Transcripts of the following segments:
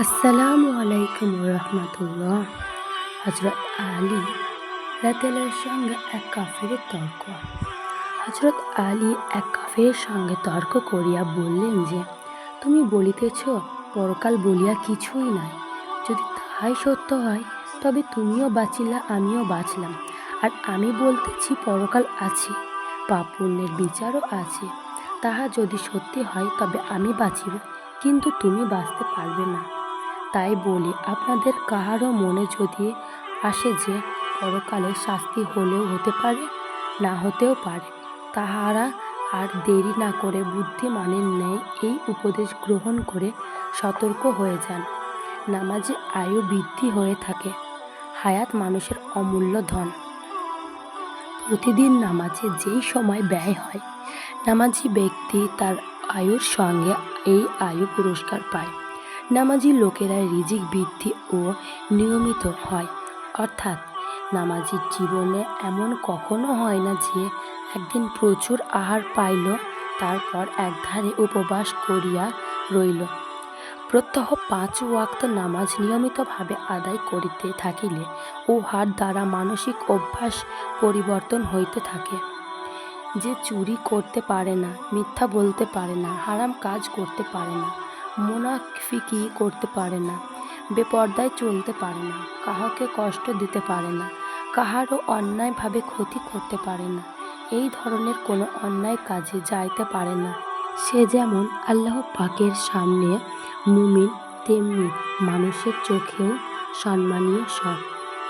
আসসালামু আলাইকুম রহমতুল্লাহ। হজরত আলী রাতেলার সঙ্গে এক কাফেরের তর্ক। হজরত আলী এক কাফেরের সঙ্গে তর্ক করিয়া বললেন যে, তুমি বলিতেছ পরকাল বলিয়া কিছুই নাই। যদি তাহাই সত্য হয় তবে তুমিও বাঁচিলা, আমিও বাঁচলাম। আর আমি বলতেছি পরকাল আছে, পাপ পুণ্যের বিচারও আছে। তাহা যদি সত্যি হয় তবে আমি বাঁচিব, কিন্তু তুমি বাঁচতে পারবে না। তাই বলি, আপনাদের কাহারও মনে যদি আসে যে পরকালে শাস্তি হলেও হতে পারে, না হতেও পারে, তাহারা আর দেরি না করে বুদ্ধিমানের ন্যায় এই উপদেশ গ্রহণ করে সতর্ক হয়ে যান। নামাজে আয়ু বৃদ্ধি হয়ে থাকে। হায়াত মানুষের অমূল্য ধন। প্রতিদিন নামাজে যেই সময় ব্যয় হয়, নামাজি ব্যক্তি তার আয়ুর সঙ্গে এই আয়ু পুরস্কার পায়। নামাজি লোকেরা রিজিক বৃদ্ধি ও নিয়মিত হয়, অর্থাৎ নামাজির জীবনে এমন কখনো হয় না যে একদিন প্রচুর আহার পাইল, তারপর একধারে উপবাস করিয়া রইল। প্রত্যহ 5 ওয়াক্ত নামাজ নিয়মিতভাবে আদায় করিতে থাকিলে উহার দ্বারা মানসিক অভ্যাস পরিবর্তন হইতে থাকে। যে চুরি করতে পারে না, মিথ্যা বলতে পারে না, হারাম কাজ করতে পারে না, মুনাফিকি করতে পারে না, বেপরদায় চলতে পারে না, কাহাকে কষ্ট দিতে পারে না, কাহারও অন্যায়ভাবে ক্ষতি করতে পারে না, এই ধরনের কোনো অন্যায় কাজে যাইতে পারে না, সে যেমন আল্লাহ পাকের সামনে মুমিন, তেমনি মানুষের চোখেও সম্মানীয় সব।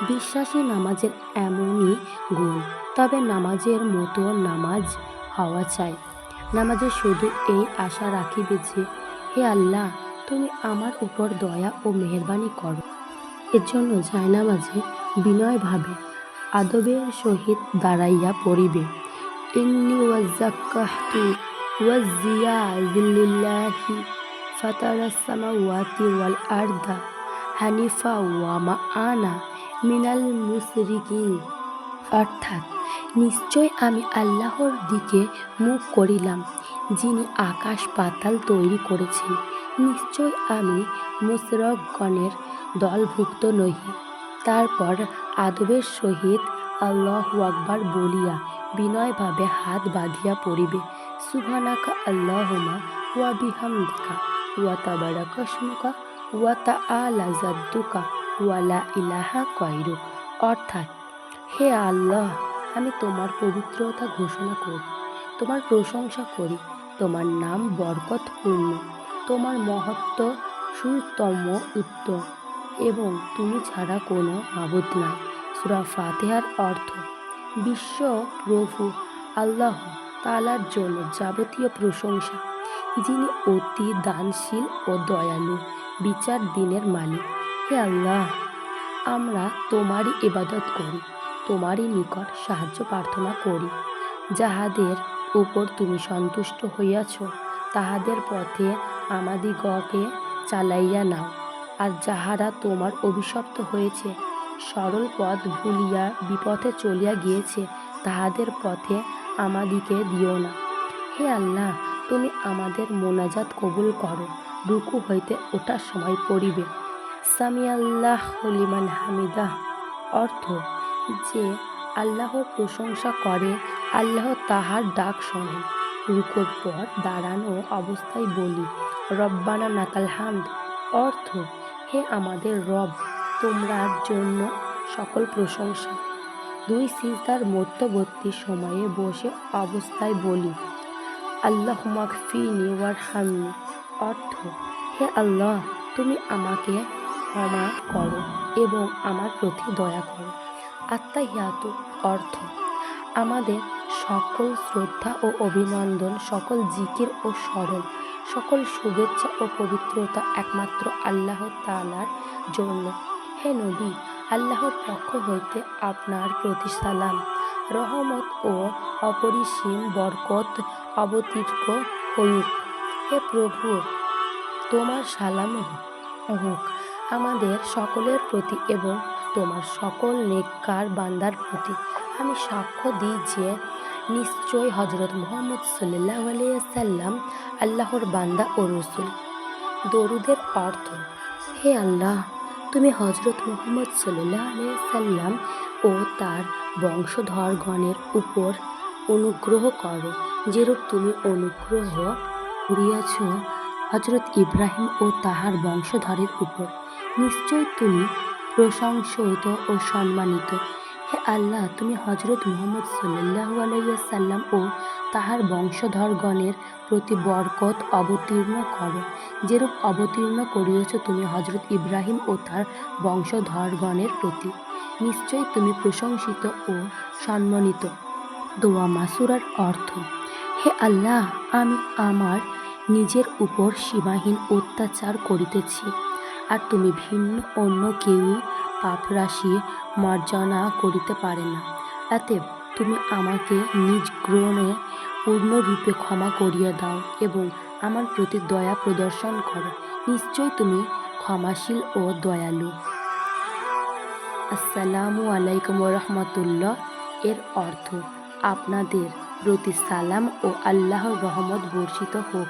বিশ্বাসী নামাজের এমনই গুণ। তবে নামাজের মতো নামাজ হওয়া চাই। নামাজে শুধু এই আশা রাখিবে যে, হে আল্লাহ, তুমি আমার উপর দয়া ও মেহেরবানি করো। এর জন্য জায়নামাজে বিনয়ভাবে আদবের সহিত দাঁড়াইয়া পড়িবে, ইন্নী ওয়াজ্জাহতু ওয়াজহিয়া লিল্লাহি ফাতারাস সামাওয়াতি ওয়াল আরদা হানিফা ওয়া মা আনা মিনাল মুশরিকিন। অর্থাৎ, নিশ্চয় আমি আল্লাহর দিকে মুখ করিলাম, যিনি আকাশ পাতাল তৈরি করেছেন। নিশ্চয় আমি মুশরিকগণের দলভুক্ত নহি। তারপর আদবের সহিত আল্লাহু আকবার বলিয়া বিনয়ভাবে হাত বাঁধিয়া পড়িবে, সুবহানাকা আল্লাহুম্মা ওয়া বিহামদিকা ওয়া তাবারাকা ইসমুকা ওয়া তাআলা জাদ্দুকা ওয়া লা ইলাহা গায়রুক। অর্থাৎ, হে আল্লাহ, আমি তোমার পবিত্রতা ঘোষণা করি, তোমার প্রশংসা করি, তোমার নাম বরকতপূর্ণ, তোমার মহত্ব সুতম উত্তম, এবং তুমি ছাড়া কোনো মাবুদ নাই। সূরা ফাতিহার অর্থ: বিশ্ব প্রভু আল্লাহ তাআলার জন্য যাবতীয় প্রশংসা, যিনি অতি দানশীল ও দয়ালু, বিচার দিনের মালিক। হে আল্লাহ, আমরা তোমারই ইবাদত করি, তোমারই নিকট সাহায্য প্রার্থনা করি। যাহাদের উপর তুমি সন্তুষ্ট হইয়াছ, তাহাদের পথে আমাদিগকে চালাইয়া নাও। আর যাহারা তোমার অভিশপ্ত হয়েছে, সরল পথ ভুলিয়া বিপথে চলিয়া গিয়েছে, তাহাদের পথে আমাদিগকে দিও না। হে আল্লাহ, তুমি আমাদের মোনাজাত কবুল করো। রুকু হইতে ওঠার সময় পড়িবে, সামি আল্লাহু লিমান হামিদাহ। অর্থ: যে আল্লাহর প্রশংসা করে, আল্লাহ তাহার ডাক শোনেন। রুকুর পর দাঁড়ানো অবস্থায় বলি, রব্বানা লাকাল হামদ। অর্থ: হে আমাদের রব, তোমার জন্য সকল প্রশংসা। 2 সিজদার মধ্যবর্তী সময়ে বসে অবস্থায় বলি, আল্লাহুম্মা গফিরনি ওয়ারহামনি। অর্থ: হে আল্লাহ, তুমি আমাকে ক্ষমা করো এবং আমার প্রতি দয়া করো। আত্তাহিয়াতু। অর্থ: আমাদের সকল শ্রদ্ধা ও অভিনন্দন, সকল জিকির ও স্মরণ, সকল শুভেচ্ছা ও পবিত্রতা একমাত্র আল্লাহ তাআলার জন্য। হে নবী, আল্লাহর পক্ষ হইতে আপনার প্রতি সালাম, রহমত ও অপরিসীম বরকত অবতীর্ণ হউক। হে প্রভু, তোমার সালাম হোক আমাদের সকলের প্রতি এবং তোমার সকল নেককার বান্দার প্রতি। আমি সাক্ষ্য দিই যে নিশ্চয় হযরত মুহাম্মদ সাল্লাল্লাহু আলাইহি ওয়াসাল্লাম আল্লাহর বান্দা ও রাসূল। দরুদের অর্থ: হে আল্লাহ, তুমি হজরত মুহাম্মদ সাল্লাল্লাহু আলাইহি সাল্লাম ও তার বংশধরগণের উপর অনুগ্রহ করো, যেরূপ তুমি অনুগ্রহ করিয়াছ হজরত ইব্রাহিম ও তাহার বংশধরের উপর। নিশ্চয় তুমি প্রশংসিত ও সম্মানিত। হে আল্লাহ, তুমি হজরত মুহাম্মদ সাল্লাল্লাহু আলাইহি সাল্লাম ও তাহার বংশধরগণের প্রতি বরকত অবতীর্ণ করো, যেরূপ অবতীর্ণ করিয়াছ তুমি হজরত ইব্রাহিম ও তার বংশধরগণের প্রতি। নিশ্চয় তুমি প্রশংসিত ও সম্মানিত। দোয়া মাসুরার অর্থ: হে আল্লাহ, আমি আমার নিজের উপর সীমাহীন অত্যাচার করিতেছি, আর তুমি ভিন্ন অন্য কেউই পাপরাশি মার্জনা করিতে পারে না। অতএব তুমি আমাকে নিজ গ্রহণে পূর্ণরূপে ক্ষমা করিয়া দাও এবং আমার প্রতি দয়া প্রদর্শন করো। নিশ্চয় তুমি ক্ষমাশীল ও দয়ালু। আসসালামু আলাইকুম রহমতুল্লাহ এর অর্থ: আপনাদের প্রতি সালাম ও আল্লাহর রহমত বর্ষিত হোক।